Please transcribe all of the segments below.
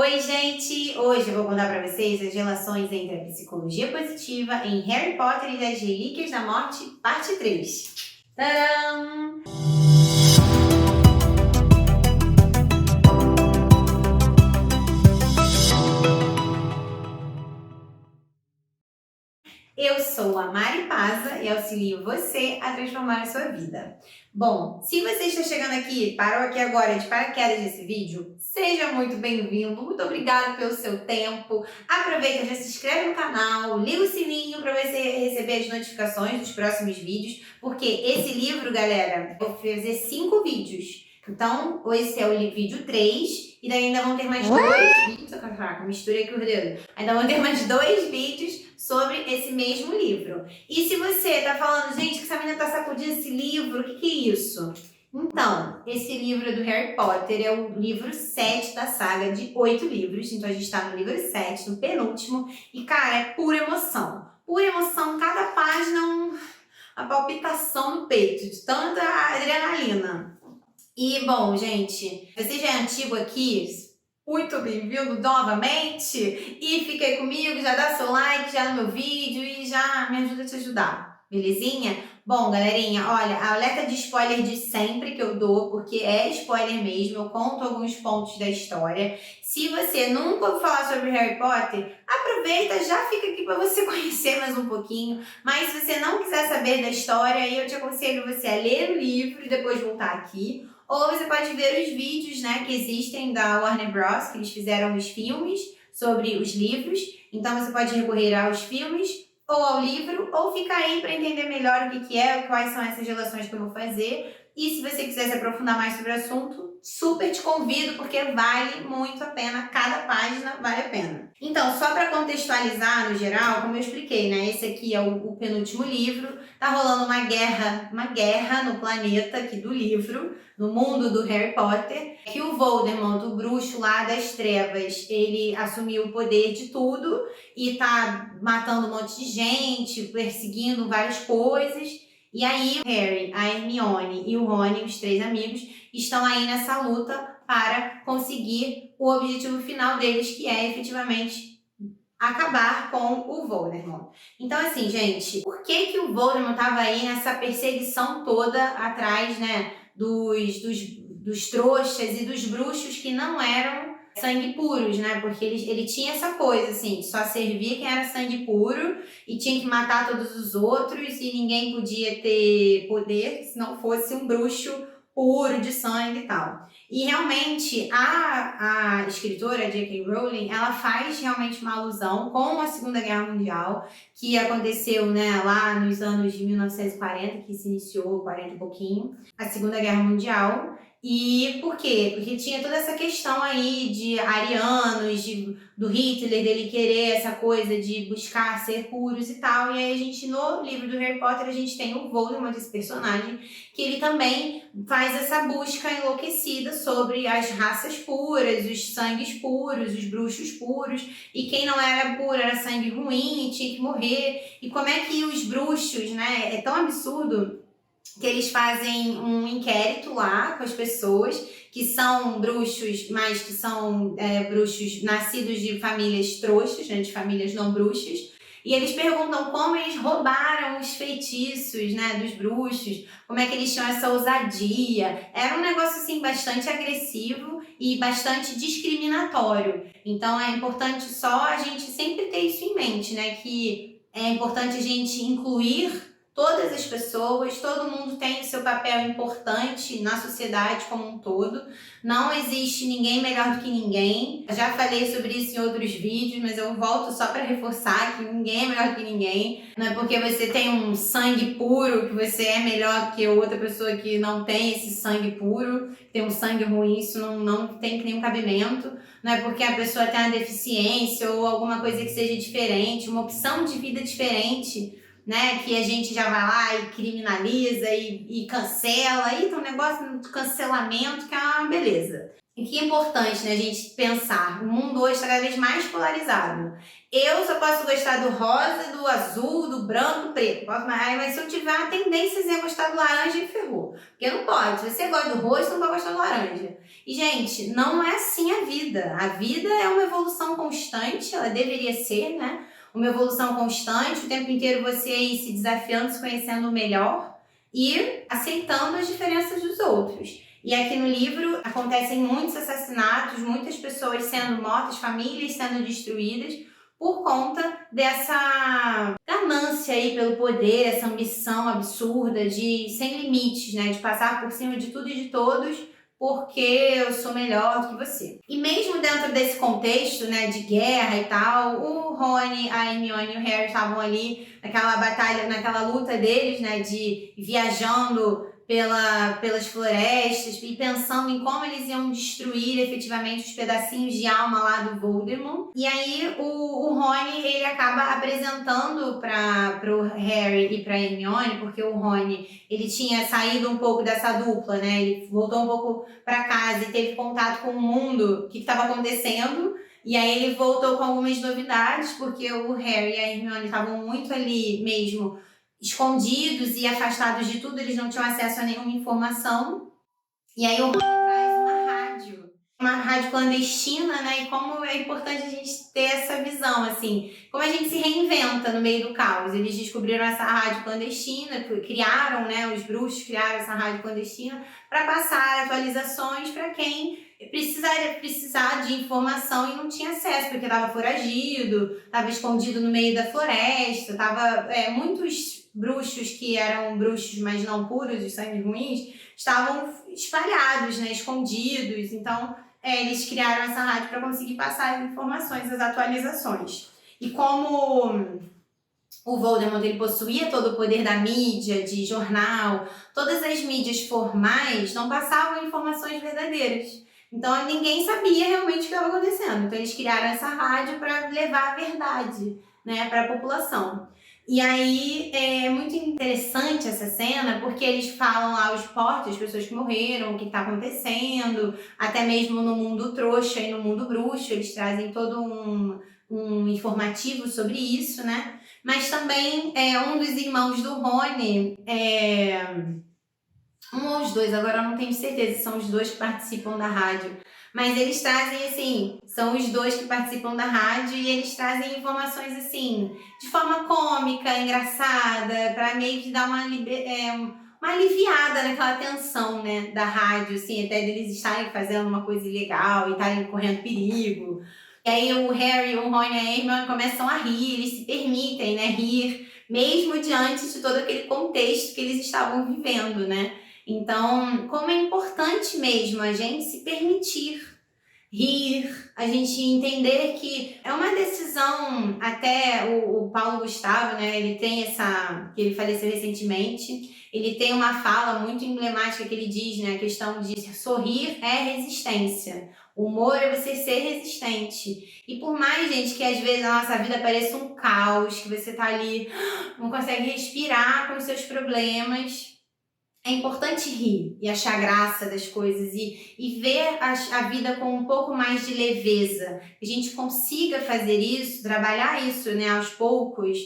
Oi, gente! Hoje eu vou contar pra vocês as relações entre a psicologia positiva em Harry Potter e as Relíquias da Morte, parte 3. Tadam! Eu sou a Mari Paza e auxilio você a transformar a sua vida. Bom, se você está chegando aqui, parou aqui agora de paraquedas desse vídeo, seja muito bem-vindo, muito obrigado pelo seu tempo. Aproveita, já se inscreve no canal, liga o sininho para você receber as notificações dos próximos vídeos, porque esse livro, galera, eu vou fazer 5 vídeos. Então, esse é o vídeo 3, e daí ainda vão ter mais 2 vídeos. Caraca, misturei aqui o dedo. Ainda vão ter mais 2 vídeos sobre esse mesmo livro. E se você tá falando, gente, que essa menina tá sacudindo esse livro, o que é isso? Então, esse livro do Harry Potter é o livro 7 da saga de 8 livros. Então a gente tá no livro 7, no penúltimo. E, cara, é pura emoção. Pura emoção, cada página a palpitação no peito, de tanta adrenalina. E, bom, gente, você já é antigo aqui, muito bem-vindo novamente. E fica aí comigo, já dá seu like já no meu vídeo e já me ajuda a te ajudar, belezinha? Bom, galerinha, olha, alerta de spoiler de sempre que eu dou, porque é spoiler mesmo, eu conto alguns pontos da história. Se você nunca ouviu falar sobre Harry Potter, aproveita, já fica aqui para você conhecer mais um pouquinho. Mas se você não quiser saber da história, eu te aconselho você a ler o livro e depois voltar aqui. Ou você pode ver os vídeos, né, que existem da Warner Bros, que eles fizeram os filmes sobre os livros. Então você pode recorrer aos filmes ou ao livro, ou ficar aí para entender melhor o que é, quais são essas relações que eu vou fazer. E se você quiser se aprofundar mais sobre o assunto, super te convido, porque vale muito a pena, cada página vale a pena. Então, só para contextualizar no geral, como eu expliquei, né, esse aqui é o penúltimo livro, tá rolando uma guerra no planeta aqui do livro, no mundo do Harry Potter, que o Voldemort, o bruxo lá das trevas, ele assumiu o poder de tudo e tá matando um monte de gente, perseguindo várias coisas. E aí o Harry, a Hermione e o Rony, os 3 amigos, estão aí nessa luta para conseguir o objetivo final deles, que é efetivamente acabar com o Voldemort. Então, assim, gente, por que o Voldemort tava aí nessa perseguição toda atrás, né, dos trouxas e dos bruxos que não eram sangue puros, né? Porque ele tinha essa coisa, assim, só servia quem era sangue puro e tinha que matar todos os outros e ninguém podia ter poder se não fosse um bruxo puro de sangue e tal. E realmente a escritora J.K. Rowling, ela faz realmente uma alusão com a Segunda Guerra Mundial, que aconteceu, né, lá nos anos de 1940, que se iniciou, 40 e pouquinho, a Segunda Guerra Mundial. E por quê? Porque tinha toda essa questão aí de arianos, do Hitler, dele querer essa coisa de buscar ser puros e tal. E aí a gente, no livro do Harry Potter, a gente tem o Voldemort, esse personagem, que ele também faz essa busca enlouquecida sobre as raças puras, os sangues puros, os bruxos puros, e quem não era puro era sangue ruim e tinha que morrer. E como é que os bruxos, né, é tão absurdo que eles fazem um inquérito lá com as pessoas que são bruxos, mas que são bruxos nascidos de famílias trouxas, né, de famílias não bruxas, e eles perguntam como eles roubaram os feitiços, né, dos bruxos, como é que eles tinham essa ousadia. Era um negócio assim bastante agressivo e bastante discriminatório. Então é importante só a gente sempre ter isso em mente, né, que é importante a gente incluir todas as pessoas, todo mundo tem o seu papel importante na sociedade como um todo. Não existe ninguém melhor do que ninguém. Eu já falei sobre isso em outros vídeos, mas eu volto só para reforçar que ninguém é melhor do que ninguém. Não é porque você tem um sangue puro que você é melhor que outra pessoa que não tem esse sangue puro, que tem um sangue ruim, isso não tem nenhum cabimento. Não é porque a pessoa tem uma deficiência ou alguma coisa que seja diferente, uma opção de vida diferente, né, que a gente já vai lá e criminaliza e cancela, aí tem um negócio de cancelamento que é uma beleza. O que é importante, né, a gente pensar, o mundo hoje está cada vez mais polarizado. Eu só posso gostar do rosa, do azul, do branco, do preto. Mas se eu tiver uma tendência a gostar do laranja, e ferrou. Porque não pode. Se você gosta do roxo, não pode gostar do laranja. E, gente, não é assim a vida. A vida é uma evolução constante, ela deveria ser, né? Uma evolução constante, o tempo inteiro você aí se desafiando, se conhecendo melhor e aceitando as diferenças dos outros. E aqui no livro acontecem muitos assassinatos, muitas pessoas sendo mortas, famílias sendo destruídas por conta dessa ganância aí pelo poder, essa ambição absurda de sem limites, né? De passar por cima de tudo e de todos porque eu sou melhor do que você. E mesmo dentro desse contexto, né, de guerra e tal, o Rony, a Hermione e o Harry estavam ali naquela batalha, naquela luta deles, né, de viajando pelas florestas e pensando em como eles iam destruir efetivamente os pedacinhos de alma lá do Voldemort. E aí o Rony, ele acaba apresentando pro Harry e pra Hermione, porque o Rony, ele tinha saído um pouco dessa dupla, né? Ele voltou um pouco para casa e teve contato com o mundo, o que estava acontecendo. E aí ele voltou com algumas novidades, porque o Harry e a Hermione estavam muito ali mesmo escondidos e afastados de tudo, eles não tinham acesso a nenhuma informação. E aí o Rony traz uma rádio clandestina, né? E como é importante a gente ter essa visão, assim, como a gente se reinventa no meio do caos. Eles descobriram essa rádio clandestina, criaram, né? Os bruxos criaram essa rádio clandestina para passar atualizações para quem precisar de informação e não tinha acesso, porque estava foragido, estava escondido no meio da floresta, estava muitos bruxos que eram bruxos, mas não puros, os sangues ruins, estavam espalhados, né, escondidos. Então, eles criaram essa rádio para conseguir passar as informações, as atualizações. E como o Voldemort, ele possuía todo o poder da mídia, de jornal, todas as mídias formais não passavam informações verdadeiras. Então, ninguém sabia realmente o que estava acontecendo. Então, eles criaram essa rádio para levar a verdade, né, para a população. E aí é muito interessante essa cena, porque eles falam lá os portos, as pessoas que morreram, o que está acontecendo, até mesmo no mundo trouxa e no mundo bruxo, eles trazem todo um informativo sobre isso, né? Mas também um dos irmãos do Rony, um ou os dois, agora eu não tenho certeza se são os dois que participam da rádio, mas eles trazem, assim, são os dois que participam da rádio e eles trazem informações, assim, de forma cômica, engraçada, para meio que dar uma aliviada naquela tensão, né, da rádio, assim, até deles estarem fazendo uma coisa ilegal e estarem correndo perigo. E aí o Harry, o Rony e a Hermione começam a rir, eles se permitem, né, rir, mesmo diante de todo aquele contexto que eles estavam vivendo, né. Então, como é importante mesmo a gente se permitir rir, a gente entender que é uma decisão, até o Paulo Gustavo, né, ele tem que ele faleceu recentemente, ele tem uma fala muito emblemática que ele diz, né, a questão de sorrir é resistência, o humor é você ser resistente. E por mais, gente, que às vezes a nossa vida pareça um caos, que você tá ali, não consegue respirar com os seus problemas, é importante rir e achar graça das coisas e ver a vida com um pouco mais de leveza. Que a gente consiga fazer isso, trabalhar isso, né, aos poucos,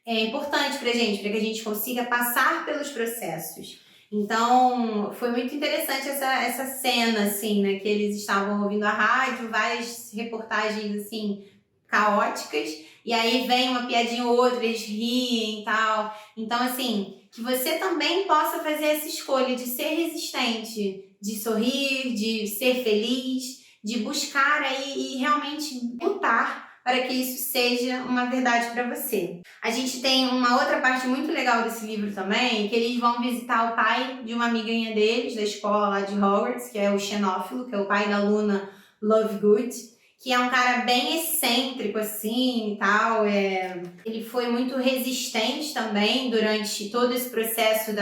é importante pra gente, para que a gente consiga passar pelos processos. Então, foi muito interessante essa cena, assim, né, que eles estavam ouvindo a rádio, várias reportagens, assim, caóticas, e aí vem uma piadinha ou outra, eles riem e tal. Então, assim, que você também possa fazer essa escolha de ser resistente, de sorrir, de ser feliz, de buscar aí e realmente lutar para que isso seja uma verdade para você. A gente tem uma outra parte muito legal desse livro também, que eles vão visitar o pai de uma amiguinha deles, da escola lá de Hogwarts, que é o Xenófilo, que é o pai da Luna Lovegood, que é um cara bem excêntrico, assim, e tal. Ele foi muito resistente também durante todo esse processo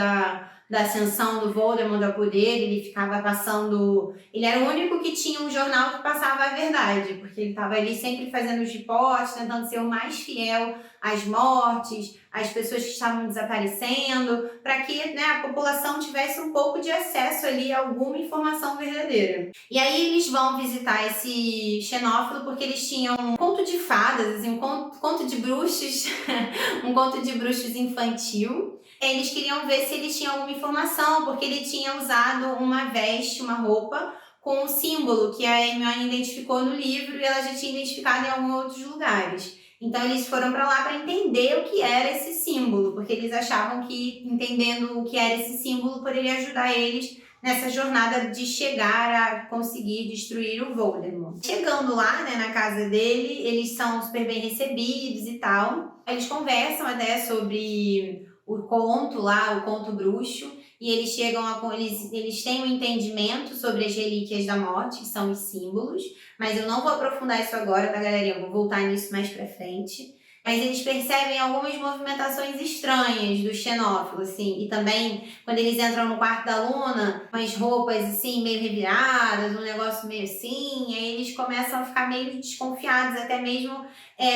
da ascensão do Voldemort ao poder, ele ficava passando... Ele era o único que tinha um jornal que passava a verdade, porque ele estava ali sempre fazendo os reportes, tentando ser o mais fiel às mortes, às pessoas que estavam desaparecendo, para que, né, a população tivesse um pouco de acesso ali a alguma informação verdadeira. E aí eles vão visitar esse xenófilo porque eles tinham um conto de fadas, assim, um conto de bruxos, um conto de bruxos infantil. Eles queriam ver se ele tinha alguma informação, porque ele tinha usado uma veste, uma roupa, com um símbolo que a Hermione identificou no livro e ela já tinha identificado em alguns outros lugares. Então eles foram para lá para entender o que era esse símbolo, porque eles achavam que entendendo o que era esse símbolo poderia ajudar eles nessa jornada de chegar a conseguir destruir o Voldemort. Chegando lá, né, na casa dele, eles são super bem recebidos e tal. Eles conversam até sobre o conto lá, o conto bruxo, e eles chegam a... Eles têm um entendimento sobre as relíquias da morte, que são os símbolos, mas eu não vou aprofundar isso agora, tá, galerinha? Eu vou voltar nisso mais pra frente. Mas eles percebem algumas movimentações estranhas do xenófilo, assim, e também quando eles entram no quarto da Luna, com as roupas, assim, meio reviradas, um negócio meio assim, aí eles começam a ficar meio desconfiados, até mesmo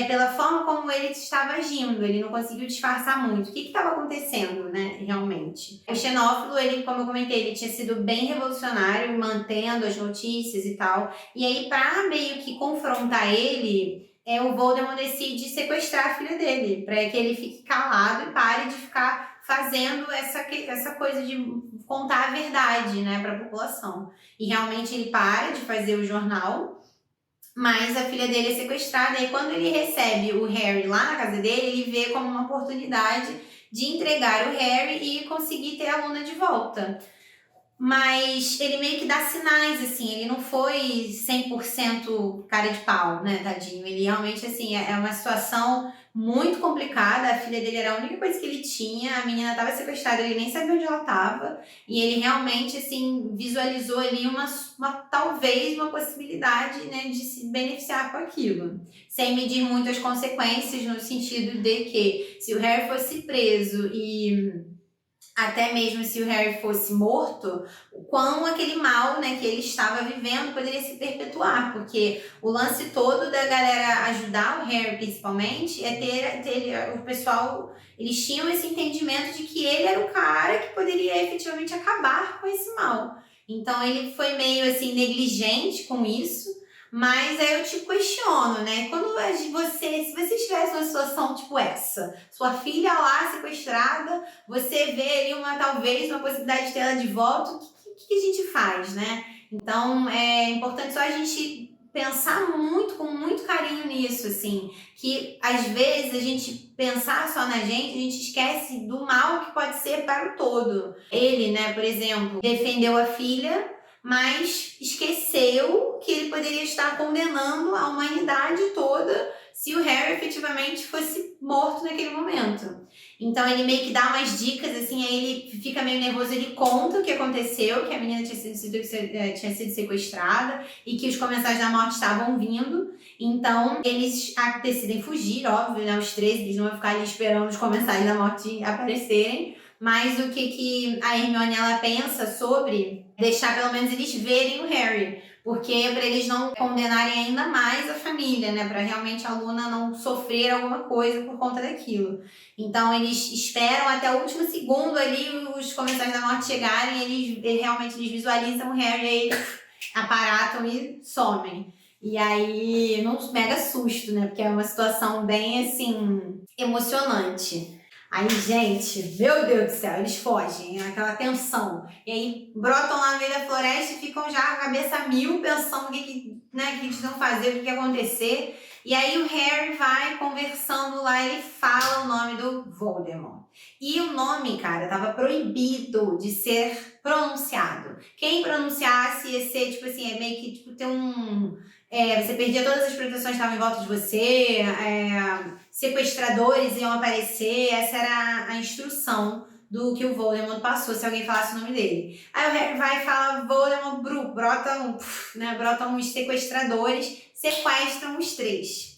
pela forma como ele estava agindo, ele não conseguiu disfarçar muito. O que estava acontecendo, né, realmente? O xenófilo, ele, como eu comentei, ele tinha sido bem revolucionário, mantendo as notícias e tal, e aí pra meio que confrontar ele... o Voldemort decide sequestrar a filha dele, para que ele fique calado e pare de ficar fazendo essa coisa de contar a verdade, né, para a população. E realmente ele para de fazer o jornal, mas a filha dele é sequestrada, e quando ele recebe o Harry lá na casa dele, ele vê como uma oportunidade de entregar o Harry e conseguir ter a Luna de volta. Mas ele meio que dá sinais, assim, ele não foi 100% cara de pau, né, tadinho? Ele realmente, assim, é uma situação muito complicada, a filha dele era a única coisa que ele tinha, a menina estava sequestrada, ele nem sabia onde ela estava, e ele realmente, assim, visualizou ali talvez uma possibilidade, né, de se beneficiar com aquilo, sem medir muito as consequências, no sentido de que se o Harry fosse preso e... até mesmo se o Harry fosse morto, o quão aquele mal, né, que ele estava vivendo poderia se perpetuar, porque o lance todo da galera ajudar o Harry, principalmente, é ter o pessoal, eles tinham esse entendimento de que ele era o cara que poderia efetivamente acabar com esse mal. Então ele foi meio assim negligente com isso. Mas aí eu te questiono, né? Quando se você estivesse numa situação tipo essa, sua filha lá sequestrada, você vê ali talvez uma possibilidade de ter ela de volta, o que a gente faz, né? Então é importante só a gente pensar com muito carinho nisso, assim, que às vezes a gente pensar só na gente, a gente esquece do mal que pode ser para o todo. Ele, né, por exemplo, defendeu a filha, mas esqueceu que ele poderia estar condenando a humanidade toda se o Harry efetivamente fosse morto naquele momento. Então ele meio que dá umas dicas, assim, aí ele fica meio nervoso, ele conta o que aconteceu, que a menina tinha sido sequestrada e que os comensais da morte estavam vindo. Então eles decidem fugir, óbvio, né, os três, eles não vão ficar ali esperando os comensais da morte aparecerem. Mas o que a Hermione ela pensa sobre deixar pelo menos eles verem o Harry, porque para eles não condenarem ainda mais a família, né, para realmente a Luna não sofrer alguma coisa por conta daquilo. Então eles esperam até o último segundo ali os comensais da morte chegarem, eles realmente visualizam o Harry, aí eles aparatam e somem. E aí, num mega susto, né, porque é uma situação bem, assim, emocionante. Aí, gente, meu Deus do céu, eles fogem, aquela tensão. E aí brotam lá no meio da floresta e ficam já com a cabeça a mil, pensando o que eles vão fazer, o que vai acontecer. E aí o Harry vai conversando lá, ele fala o nome do Voldemort. E o nome, cara, tava proibido de ser pronunciado. Quem pronunciasse ia ser, tipo assim, é meio que tipo, ter um... você perdia todas as proteções que estavam em volta de você, sequestradores iam aparecer, essa era a instrução do que o Voldemort passou, se alguém falasse o nome dele. Aí o Harry vai e fala, Voldemort, brotam uns sequestradores, sequestram os três.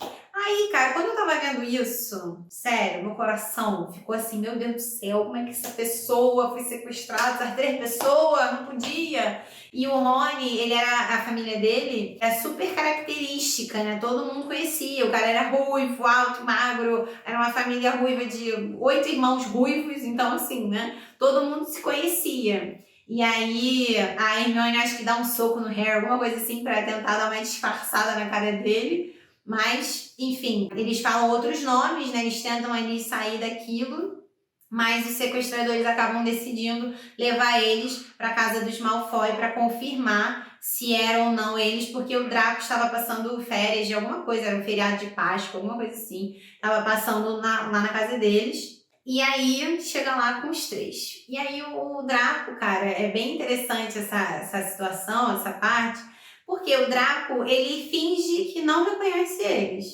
Aí, cara, quando eu tava vendo isso, sério, meu coração ficou assim, meu Deus do céu, como é que essa pessoa foi sequestrada, essas 3 pessoas, não podia. E o Rony, ele era, a família dele é super característica, né? Todo mundo conhecia, o cara era ruivo, alto, magro, era uma família ruiva de 8 irmãos ruivos, então assim, né? Todo mundo se conhecia. E aí, a Hermione acho que dá um soco no Harry, alguma coisa assim, pra tentar dar uma disfarçada na cara dele. Mas, enfim, eles falam outros nomes, né? Eles tentam ali sair daquilo, mas os sequestradores acabam decidindo levar eles para casa dos Malfoy para confirmar se eram ou não eles, porque o Draco estava passando férias de alguma coisa, era um feriado de Páscoa, alguma coisa assim, estava passando lá na casa deles. E aí chega lá com os 3. E aí o Draco, cara, é bem interessante essa situação, essa parte, porque o Draco, ele finge que não reconhece eles.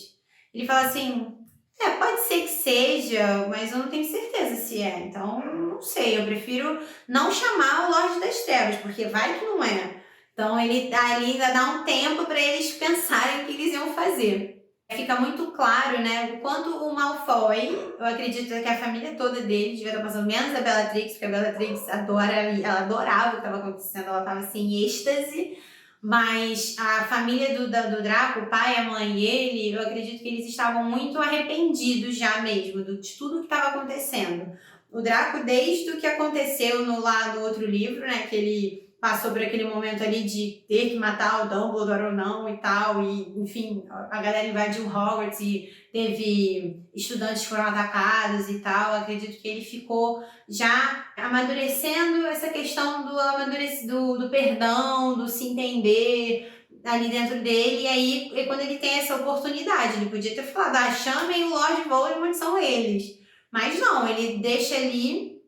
Ele fala assim, pode ser que seja, mas eu não tenho certeza se é. Então, não sei, eu prefiro não chamar o Lorde das Trevas, porque vai que não é. Então, ele ali ainda dá um tempo para eles pensarem o que eles iam fazer. Fica muito claro, né, o quanto o Malfoy, eu acredito que a família toda dele devia estar passando, menos a Bellatrix, porque a Bellatrix ela adorava o que estava acontecendo, ela estava assim, em êxtase. Mas a família do Draco, o pai, a mãe e ele, eu acredito que eles estavam muito arrependidos já mesmo de tudo que estava acontecendo. O Draco, desde o que aconteceu no outro livro, né, que ele passou por aquele momento ali de ter que matar o Dumbledore ou não e tal, e enfim, a galera invadiu Hogwarts e teve estudantes que foram atacados e tal, eu acredito que ele ficou já amadurecendo essa questão do perdão, do se entender ali dentro dele, e aí quando ele tem essa oportunidade, ele podia ter falado, chamem o Lord Voldemort, são eles. Mas não, ele deixa ali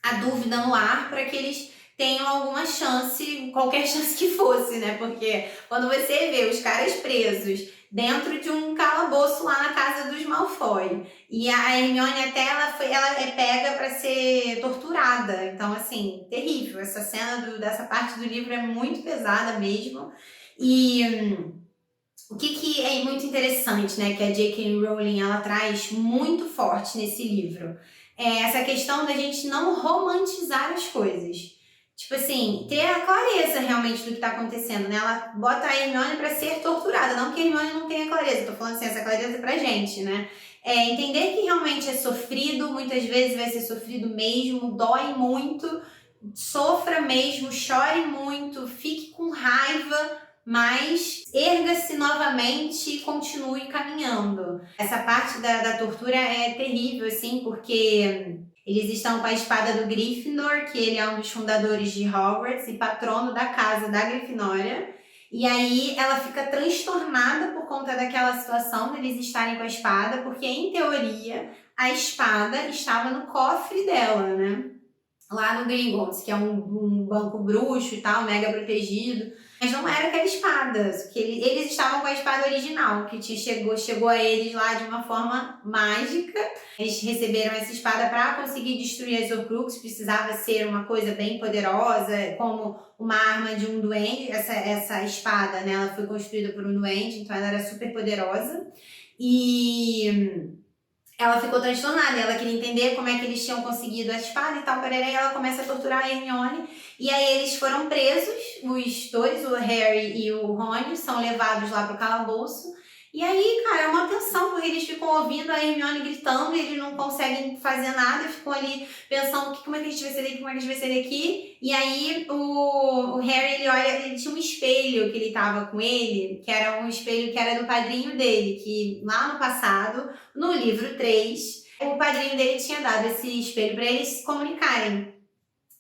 a dúvida no ar para que eles tenham alguma chance, qualquer chance que fosse, né? Porque quando você vê os caras presos dentro de um calabouço lá na casa dos Malfoy, e a Hermione até ela é pega para ser torturada. Então, assim, terrível. Essa cena dessa parte do livro é muito pesada mesmo. E o que é muito interessante, né, que a J.K. Rowling ela traz muito forte nesse livro, é essa questão da gente não romantizar as coisas. Tipo assim, ter a clareza realmente do que está acontecendo, né? Ela bota a Hermione para ser torturada, não que a Hermione não tenha clareza, tô falando assim, essa clareza pra gente, né? Entender que realmente é sofrido, muitas vezes vai ser sofrido mesmo, dói muito, sofra mesmo, chore muito, fique com raiva, mas erga-se novamente e continue caminhando. Essa parte da tortura é terrível, assim, porque eles estão com a espada do Gryffindor, que ele é um dos fundadores de Hogwarts e patrono da casa da Grifinória. E aí ela fica transtornada por conta daquela situação deles estarem com a espada, porque em teoria a espada estava no cofre dela, né? Lá no Gringotts, que é um banco bruxo e tal, mega protegido. Mas não era aquela espada, que eles estavam com a espada original, que chegou a eles lá de uma forma mágica. Eles receberam essa espada para conseguir destruir as Horcruxes, precisava ser uma coisa bem poderosa, como uma arma de um duende. Essa espada, né, ela foi construída por um duende, então ela era super poderosa. E ela ficou transtornada, ela queria entender como é que eles tinham conseguido a espada e tal, e ela começa a torturar a Hermione, e aí eles foram presos, os dois, o Harry e o Rony, são levados lá pro calabouço, e aí, cara, é uma tensão, porque eles ficam ouvindo a Hermione gritando, e eles não conseguem fazer nada, ficam ali pensando como é que a gente vai sair daqui, como é que a gente vai sair daqui, e aí o Harry, ele olha, ele tinha um espelho que ele tava com ele, que era um espelho que era do padrinho dele, que lá no passado, no livro 3, o padrinho dele tinha dado esse espelho para eles se comunicarem.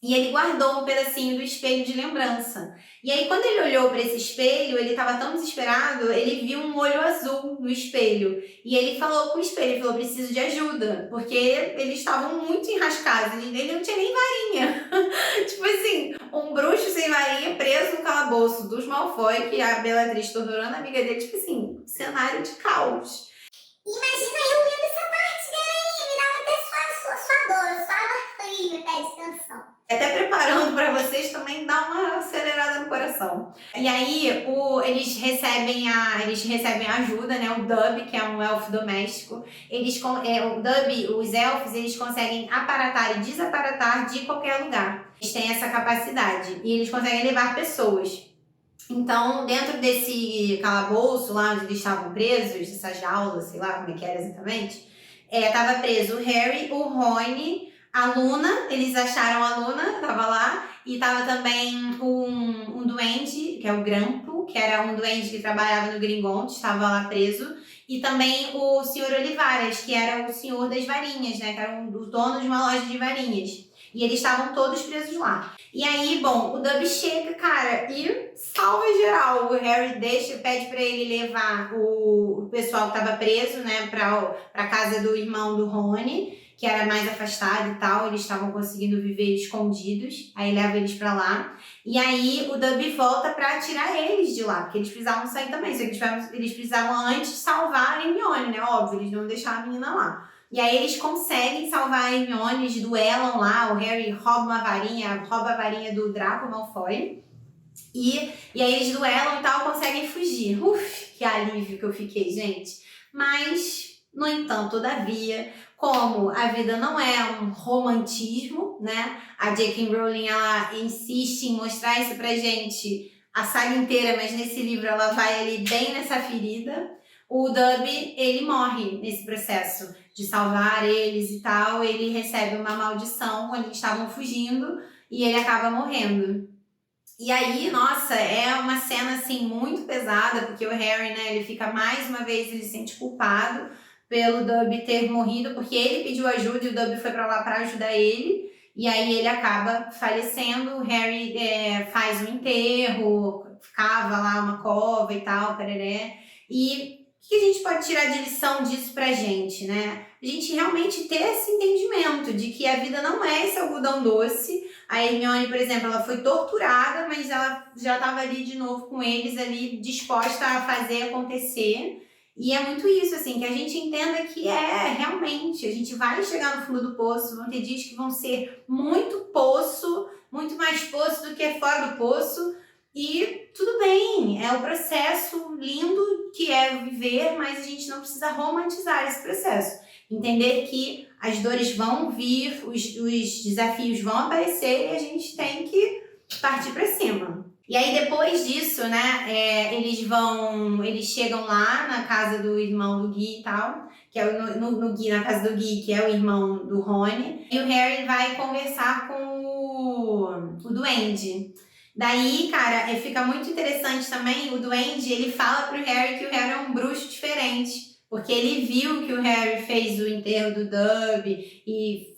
E ele guardou um pedacinho do espelho de lembrança. E aí, quando ele olhou para esse espelho, ele estava tão desesperado, ele viu um olho azul no espelho. E ele falou com o espelho, ele falou, preciso de ajuda. Porque eles estavam muito enrascados, ele não tinha nem varinha. Tipo assim, um bruxo sem varinha preso no calabouço dos Malfoy, que a Bellatrix torturando a amiga dele, tipo assim, cenário de caos. Imagina eu lendo essa parte dela aí, me dava até suador, suava frio, até de tensão. Até preparando para vocês também dá uma acelerada no coração. E aí eles recebem ajuda, né? O Dub, que é um elfo doméstico, o Dub, os elfos, eles conseguem aparatar e desaparatar de qualquer lugar. Eles têm essa capacidade e eles conseguem levar pessoas. Então, dentro desse calabouço lá onde eles estavam presos, essa jaula, sei lá como é que era exatamente, tava preso o Harry, o Rony, a Luna, eles acharam a Luna, tava lá, e tava também um duende, que é o Grampo, que era um duende que trabalhava no Gringonte, estava lá preso, e também o Senhor Olivares, que era o senhor das varinhas, né, que era o dono de uma loja de varinhas. E eles estavam todos presos lá. E aí, bom, o Dub chega, cara, e salva geral. O Harry pede pra ele levar o pessoal que tava preso, né, pra casa do irmão do Rony, que era mais afastado e tal, eles estavam conseguindo viver escondidos, aí leva eles pra lá. E aí o Dub volta pra tirar eles de lá, porque eles precisavam sair também, só que eles precisavam antes salvar a Hermione, né, óbvio, eles não deixaram a menina lá. E aí eles conseguem salvar a Hermione, eles duelam lá, o Harry rouba a varinha do Draco Malfoy. E aí eles duelam e tal, conseguem fugir. Uf, que alívio que eu fiquei, gente. Mas, no entanto, todavia, como a vida não é um romantismo, né? A J.K. Rowling, ela insiste em mostrar isso pra gente a saga inteira, mas nesse livro ela vai ali bem nessa ferida. O Dub, ele morre nesse processo de salvar eles e tal. Ele recebe uma maldição quando eles estavam fugindo e ele acaba morrendo. E aí, nossa, é uma cena assim muito pesada, porque o Harry, né, ele fica mais uma vez, ele se sente culpado pelo Dub ter morrido, porque ele pediu ajuda e o Dub foi pra lá pra ajudar ele. E aí ele acaba falecendo, o Harry faz um enterro, cava lá uma cova e tal, pereré. E o que a gente pode tirar de lição disso pra gente, né? A gente realmente ter esse entendimento de que a vida não é esse algodão doce. A Hermione, por exemplo, ela foi torturada, mas ela já estava ali de novo com eles, ali disposta a fazer acontecer. E é muito isso, assim, que a gente entenda que realmente, a gente vai chegar no fundo do poço, vão ter dias que vão ser muito poço, muito mais poço do que fora do poço. E tudo bem, é o processo lindo que é viver, mas a gente não precisa romantizar esse processo. Entender que as dores vão vir, os desafios vão aparecer e a gente tem que partir para cima. E aí depois disso, né, eles chegam lá na casa do irmão do Gui e tal, que é na casa do Gui, que é o irmão do Rony, e o Harry vai conversar com o Duende. Daí, cara, fica muito interessante também, o Duende, ele fala pro Harry que o Harry é um bruxo diferente, porque ele viu que o Harry fez o enterro do Dub e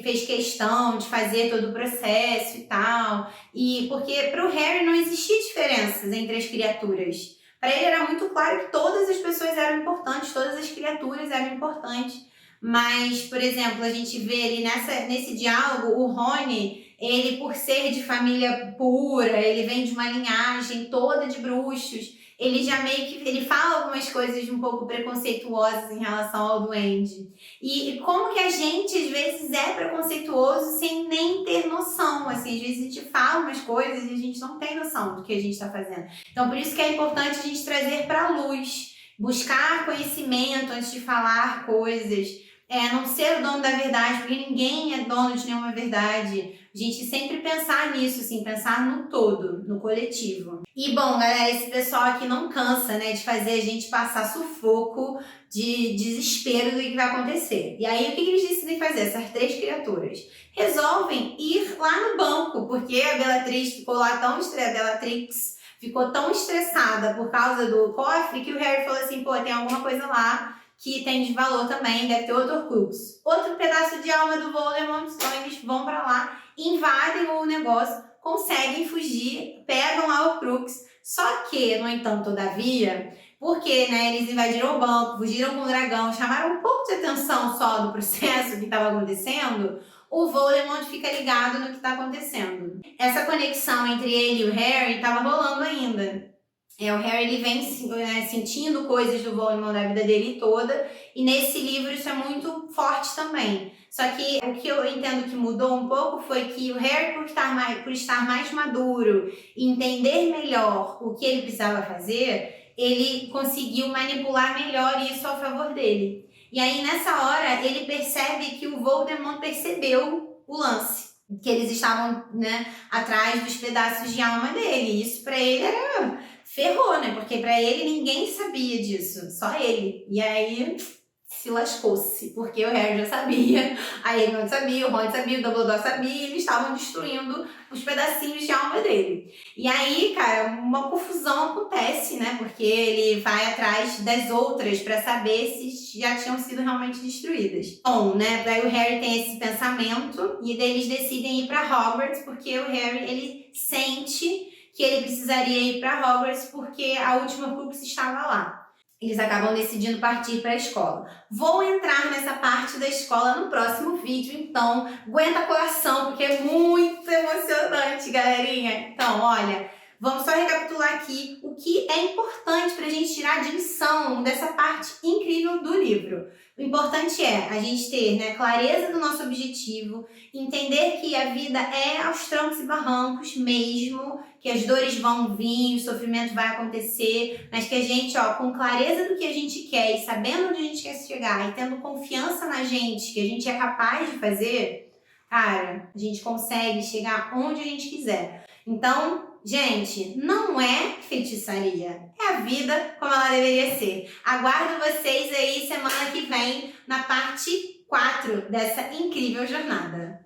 fez questão de fazer todo o processo e tal. E porque pro Harry não existia diferenças entre as criaturas. Para ele era muito claro que todas as pessoas eram importantes, todas as criaturas eram importantes. Mas, por exemplo, a gente vê ali nesse diálogo, o Rony, ele por ser de família pura, ele vem de uma linhagem toda de bruxos, ele já meio que ele fala algumas coisas um pouco preconceituosas em relação ao duende. E como que a gente às vezes é preconceituoso sem nem ter noção, assim, às vezes a gente fala umas coisas e a gente não tem noção do que a gente está fazendo. Então por isso que é importante a gente trazer para a luz, buscar conhecimento antes de falar coisas, não ser o dono da verdade, porque ninguém é dono de nenhuma verdade. A gente sempre pensar nisso, assim, pensar no todo, no coletivo. E bom, galera, esse pessoal aqui não cansa, né, de fazer a gente passar sufoco, de desespero do que vai acontecer. E aí, o que eles decidem fazer? Essas três criaturas resolvem ir lá no banco, porque a Bellatrix ficou lá ficou tão estressada por causa do cofre que o Harry falou assim, pô, tem alguma coisa lá que tem de valor também, deve ter outro Horcrux. Outro pedaço de alma do Voldemort, então eles vão pra lá, invadem o negócio, conseguem fugir, pegam lá o Horcrux, só que, no entanto, todavia, porque, né, eles invadiram o banco, fugiram com o dragão, chamaram um pouco de atenção só do processo que estava acontecendo, o Voldemort fica ligado no que está acontecendo. Essa conexão entre ele e o Harry estava rolando ainda. O Harry ele vem sentindo coisas do Voldemort da vida dele toda, e nesse livro isso é muito forte também. Só que o que eu entendo que mudou um pouco foi que o Harry, por estar mais maduro e entender melhor o que ele precisava fazer, ele conseguiu manipular melhor isso ao favor dele. E aí, nessa hora, ele percebe que o Voldemort percebeu o lance. Que eles estavam, atrás dos pedaços de alma dele. E isso pra ele era... ferrou, né? Porque pra ele ninguém sabia disso. Só ele. E aí... se lascou-se, porque o Harry já sabia, a Hermione sabia, o Ron sabia, o Dumbledore sabia, e eles estavam destruindo os pedacinhos de alma dele. E aí, cara, uma confusão acontece, né? Porque ele vai atrás das outras pra saber se já tinham sido realmente destruídas. Bom, né? Daí o Harry tem esse pensamento e daí eles decidem ir pra Hogwarts, porque o Harry, ele sente que ele precisaria ir pra Hogwarts porque a última Horcrux estava lá. Eles acabam decidindo partir para a escola. Vou entrar nessa parte da escola no próximo vídeo, então aguenta coração, porque é muito emocionante, galerinha. Então, olha, vamos só recapitular aqui o que é importante para a gente tirar de lição dessa parte incrível do livro. O importante é a gente ter, clareza do nosso objetivo, entender que a vida é aos trancos e barrancos mesmo, que as dores vão vir, o sofrimento vai acontecer, mas que a gente, com clareza do que a gente quer e sabendo onde a gente quer chegar e tendo confiança na gente, que a gente é capaz de fazer, cara, a gente consegue chegar onde a gente quiser. Então, gente, não é feitiçaria, é a vida como ela deveria ser. Aguardo vocês aí semana que vem na parte 4 dessa incrível jornada.